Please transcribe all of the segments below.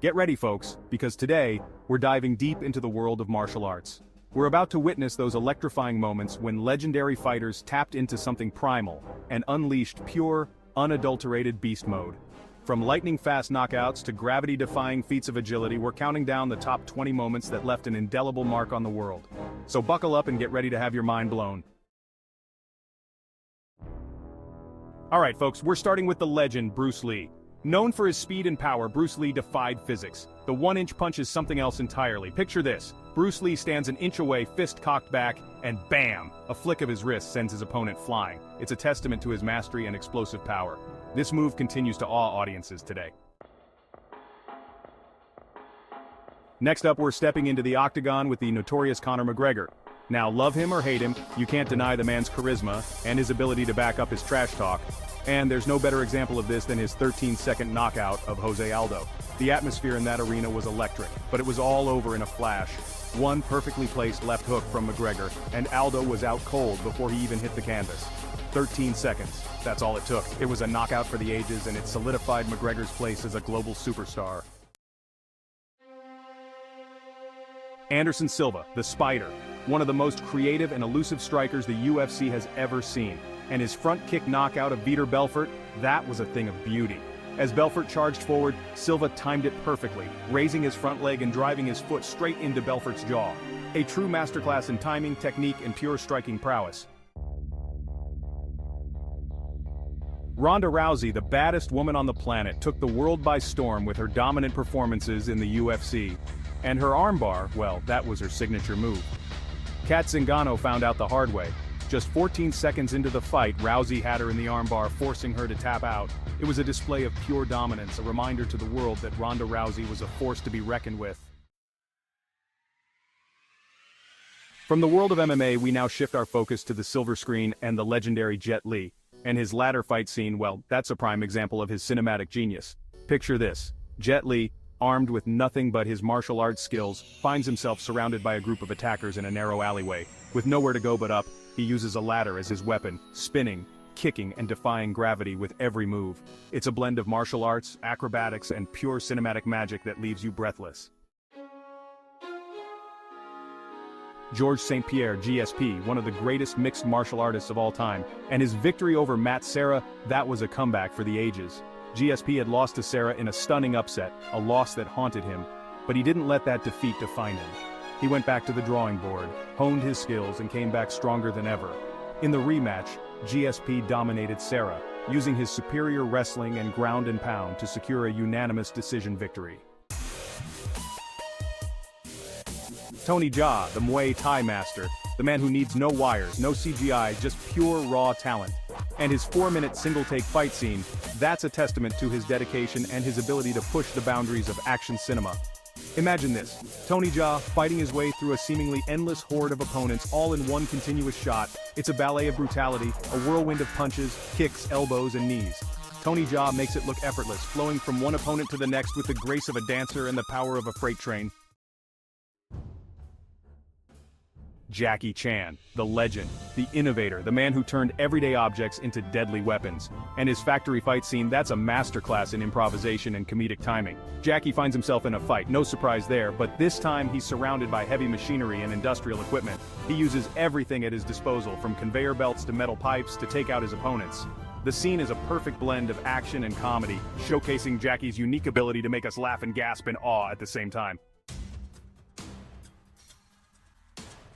Get ready, folks, because today, we're diving deep into the world of martial arts. We're about to witness those electrifying moments when legendary fighters tapped into something primal and unleashed pure, unadulterated beast mode. From lightning-fast knockouts to gravity-defying feats of agility, we're counting down the top 20 moments that left an indelible mark on the world. So buckle up and get ready to have your mind blown. Alright folks, we're starting with the legend Bruce Lee. Known for his speed and power, Bruce Lee defied physics. The one-inch punch is something else entirely. Picture this. Bruce Lee stands an inch away, fist cocked back, and bam! A flick of his wrist sends his opponent flying. It's a testament to his mastery and explosive power. This move continues to awe audiences today. Next up, we're stepping into the octagon with the notorious Conor McGregor. Now, love him or hate him, you can't deny the man's charisma and his ability to back up his trash talk. And there's no better example of this than his 13-second knockout of Jose Aldo. The atmosphere in that arena was electric, but it was all over in a flash. One perfectly placed left hook from McGregor, and Aldo was out cold before he even hit the canvas. 13 seconds, that's all it took. It was a knockout for the ages, and it solidified McGregor's place as a global superstar. Anderson Silva, the Spider, one of the most creative and elusive strikers the UFC has ever seen. And his front kick knockout of Vitor Belfort, that was a thing of beauty. As Belfort charged forward, Silva timed it perfectly, raising his front leg and driving his foot straight into Belfort's jaw. A true masterclass in timing, technique, and pure striking prowess. Ronda Rousey, the baddest woman on the planet, took the world by storm with her dominant performances in the UFC. And her armbar, well, that was her signature move. Kat Zingano found out the hard way. Just 14 seconds into the fight, Rousey had her in the armbar, forcing her to tap out. It was a display of pure dominance, a reminder to the world that Ronda Rousey was a force to be reckoned with. From the world of MMA, we now shift our focus to the silver screen and the legendary Jet Li. And his ladder fight scene, well, that's a prime example of his cinematic genius. Picture this. Jet Li, armed with nothing but his martial arts skills, finds himself surrounded by a group of attackers in a narrow alleyway. With nowhere to go but up, he uses a ladder as his weapon, spinning, kicking, and defying gravity with every move. It's a blend of martial arts, acrobatics, and pure cinematic magic that leaves you breathless. Georges St. Pierre, GSP, one of the greatest mixed martial artists of all time, and his victory over Matt Serra, that was a comeback for the ages. GSP had lost to Serra in a stunning upset, a loss that haunted him, but he didn't let that defeat define him. He went back to the drawing board, honed his skills, and came back stronger than ever. In the rematch, GSP dominated Serra, using his superior wrestling and ground and pound to secure a unanimous decision victory. Tony Jaa, the Muay Thai master, the man who needs no wires, no CGI, just pure raw talent. And his 4-minute single-take fight scene, that's a testament to his dedication and his ability to push the boundaries of action cinema. Imagine this, Tony Jaa fighting his way through a seemingly endless horde of opponents all in one continuous shot. It's a ballet of brutality, a whirlwind of punches, kicks, elbows, and knees. Tony Jaa makes it look effortless, flowing from one opponent to the next with the grace of a dancer and the power of a freight train. Jackie Chan, the legend, the innovator, the man who turned everyday objects into deadly weapons. And his factory fight scene, that's a masterclass in improvisation and comedic timing. Jackie finds himself in a fight, no surprise there, but this time he's surrounded by heavy machinery and industrial equipment. He uses everything at his disposal, from conveyor belts to metal pipes, to take out his opponents. The scene is a perfect blend of action and comedy, showcasing Jackie's unique ability to make us laugh and gasp in awe at the same time.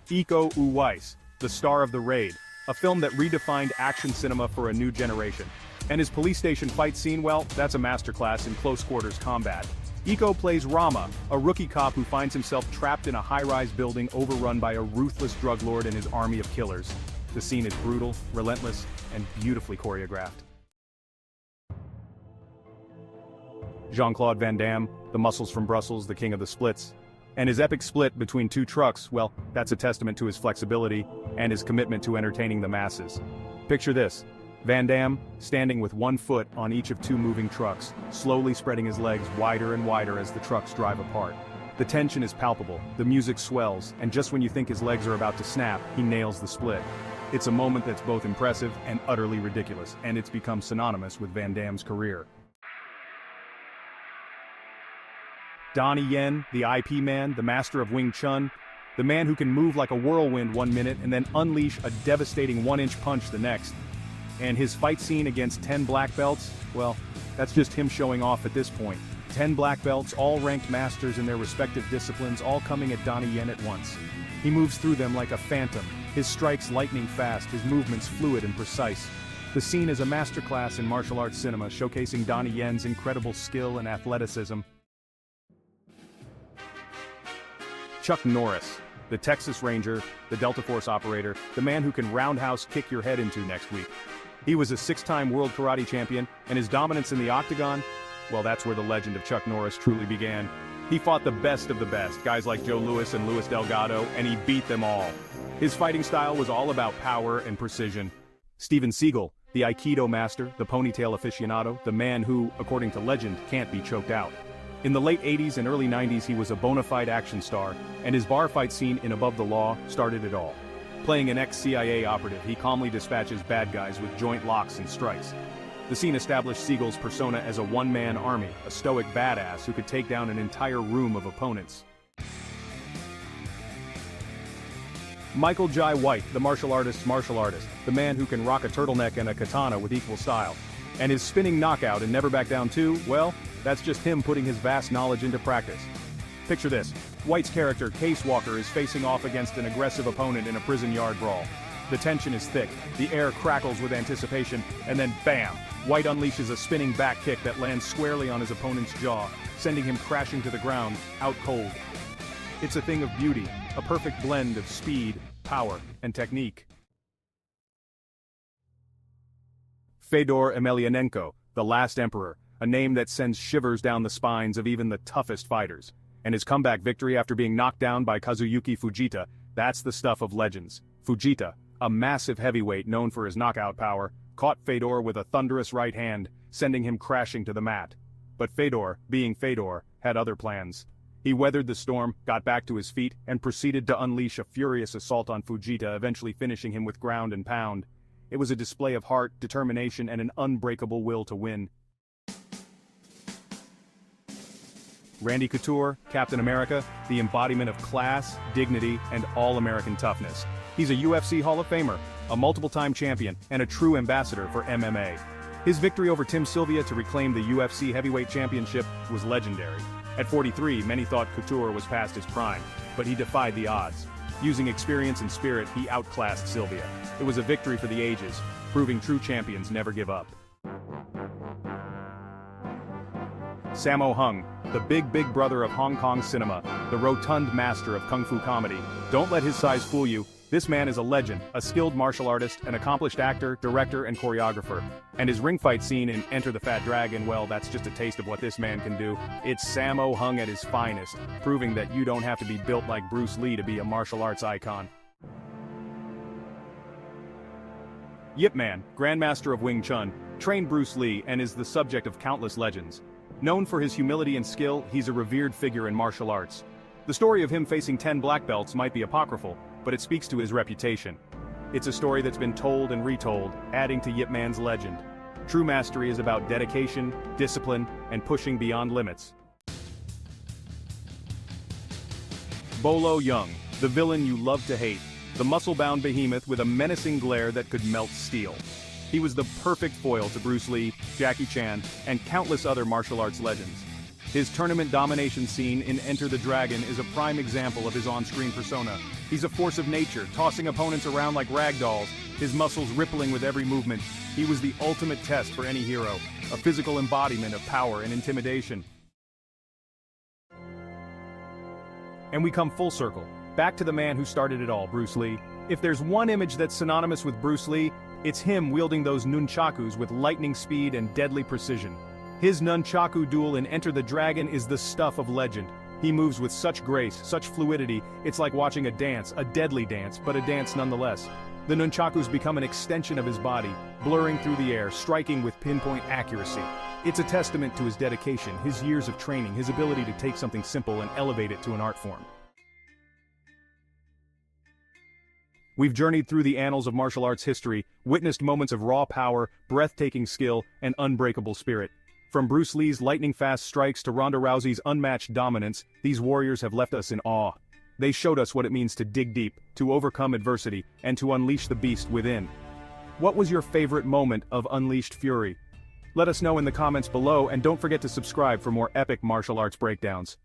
Iko Uwais, the star of The Raid, a film that redefined action cinema for a new generation. And his police station fight scene, well, that's a masterclass in close-quarters combat. Iko plays Rama, a rookie cop who finds himself trapped in a high-rise building overrun by a ruthless drug lord and his army of killers. The scene is brutal, relentless, and beautifully choreographed. Jean-Claude Van Damme, the muscles from Brussels, the king of the splits. And his epic split between two trucks, well, that's a testament to his flexibility and his commitment to entertaining the masses. Picture this, Van Damme standing with one foot on each of two moving trucks, slowly spreading his legs wider and wider as the trucks drive apart. The tension is palpable, the music swells, and just when you think his legs are about to snap, he nails the split. It's a moment that's both impressive and utterly ridiculous, and it's become synonymous with Van Damme's career. Donnie Yen, the IP man, the master of Wing Chun, the man who can move like a whirlwind 1 minute and then unleash a devastating 1-inch punch the next. And his fight scene against 10 black belts, well, that's just him showing off at this point. 10 black belts, all ranked masters in their respective disciplines, all coming at Donnie Yen at once. He moves through them like a phantom, his strikes lightning fast, his movements fluid and precise. The scene is a masterclass in martial arts cinema, showcasing Donnie Yen's incredible skill and athleticism. Chuck Norris, the Texas Ranger, the Delta Force operator, the man who can roundhouse kick your head into next week. He was a 6-time world karate champion, and his dominance in the octagon, well, that's where the legend of Chuck Norris truly began. He fought the best of the best, guys like Joe Louis and Luis Delgado, and he beat them all. His fighting style was all about power and precision. Steven Seagal, the Aikido master, the ponytail aficionado, the man who, according to legend, can't be choked out. In the late 80s and early 90s he was a bona fide action star, and his bar fight scene in Above the Law started it all. Playing an ex-CIA operative, he calmly dispatches bad guys with joint locks and strikes. The scene established Seagal's persona as a one-man army, a stoic badass who could take down an entire room of opponents. Michael Jai White, the martial artist's martial artist, the man who can rock a turtleneck and a katana with equal style. And his spinning knockout in Never Back Down 2, well, that's just him putting his vast knowledge into practice. Picture this, White's character, Case Walker, is facing off against an aggressive opponent in a prison yard brawl. The tension is thick, the air crackles with anticipation, and then bam! White unleashes a spinning back kick that lands squarely on his opponent's jaw, sending him crashing to the ground, out cold. It's a thing of beauty, a perfect blend of speed, power, and technique. Fedor Emelianenko, the last emperor, a name that sends shivers down the spines of even the toughest fighters. And his comeback victory after being knocked down by Kazuyuki Fujita, that's the stuff of legends. Fujita, a massive heavyweight known for his knockout power, caught Fedor with a thunderous right hand, sending him crashing to the mat. But Fedor, being Fedor, had other plans. He weathered the storm, got back to his feet, and proceeded to unleash a furious assault on Fujita, eventually finishing him with ground and pound. It was a display of heart, determination, and an unbreakable will to win. Randy Couture, Captain America, the embodiment of class, dignity, and all-American toughness. He's a UFC Hall of Famer, a multiple-time champion, and a true ambassador for MMA. His victory over Tim Sylvia to reclaim the UFC Heavyweight Championship was legendary. At 43, many thought Couture was past his prime, but he defied the odds. Using experience and spirit, he outclassed Sylvia. It was a victory for the ages, proving true champions never give up. Sammo Hung, the big brother of Hong Kong cinema, the rotund master of kung fu comedy. Don't let his size fool you. This man is a legend, a skilled martial artist, an accomplished actor, director, and choreographer. And his ring fight scene in Enter the Fat Dragon, well, that's just a taste of what this man can do. It's Sammo Hung at his finest, proving that you don't have to be built like Bruce Lee to be a martial arts icon. Yip Man, Grandmaster of Wing Chun, trained Bruce Lee and is the subject of countless legends. Known for his humility and skill, he's a revered figure in martial arts. The story of him facing 10 black belts might be apocryphal, but it speaks to his reputation. It's a story that's been told and retold, adding to Yip Man's legend. True mastery is about dedication, discipline, and pushing beyond limits. Bolo Yeung, the villain you love to hate, the muscle-bound behemoth with a menacing glare that could melt steel. He was the perfect foil to Bruce Lee, Jackie Chan, and countless other martial arts legends. His tournament domination scene in Enter the Dragon is a prime example of his on-screen persona. He's a force of nature, tossing opponents around like rag dolls, his muscles rippling with every movement. He was the ultimate test for any hero, a physical embodiment of power and intimidation. And we come full circle, back to the man who started it all, Bruce Lee. If there's one image that's synonymous with Bruce Lee, it's him wielding those nunchakus with lightning speed and deadly precision. His nunchaku duel in Enter the Dragon is the stuff of legend. He moves with such grace, such fluidity, it's like watching a dance, a deadly dance, but a dance nonetheless. The nunchakus become an extension of his body, blurring through the air, striking with pinpoint accuracy. It's a testament to his dedication, his years of training, his ability to take something simple and elevate it to an art form. We've journeyed through the annals of martial arts history, witnessed moments of raw power, breathtaking skill, and unbreakable spirit. From Bruce Lee's lightning-fast strikes to Ronda Rousey's unmatched dominance, these warriors have left us in awe. They showed us what it means to dig deep, to overcome adversity, and to unleash the beast within. What was your favorite moment of Unleashed Fury? Let us know in the comments below, and don't forget to subscribe for more epic martial arts breakdowns.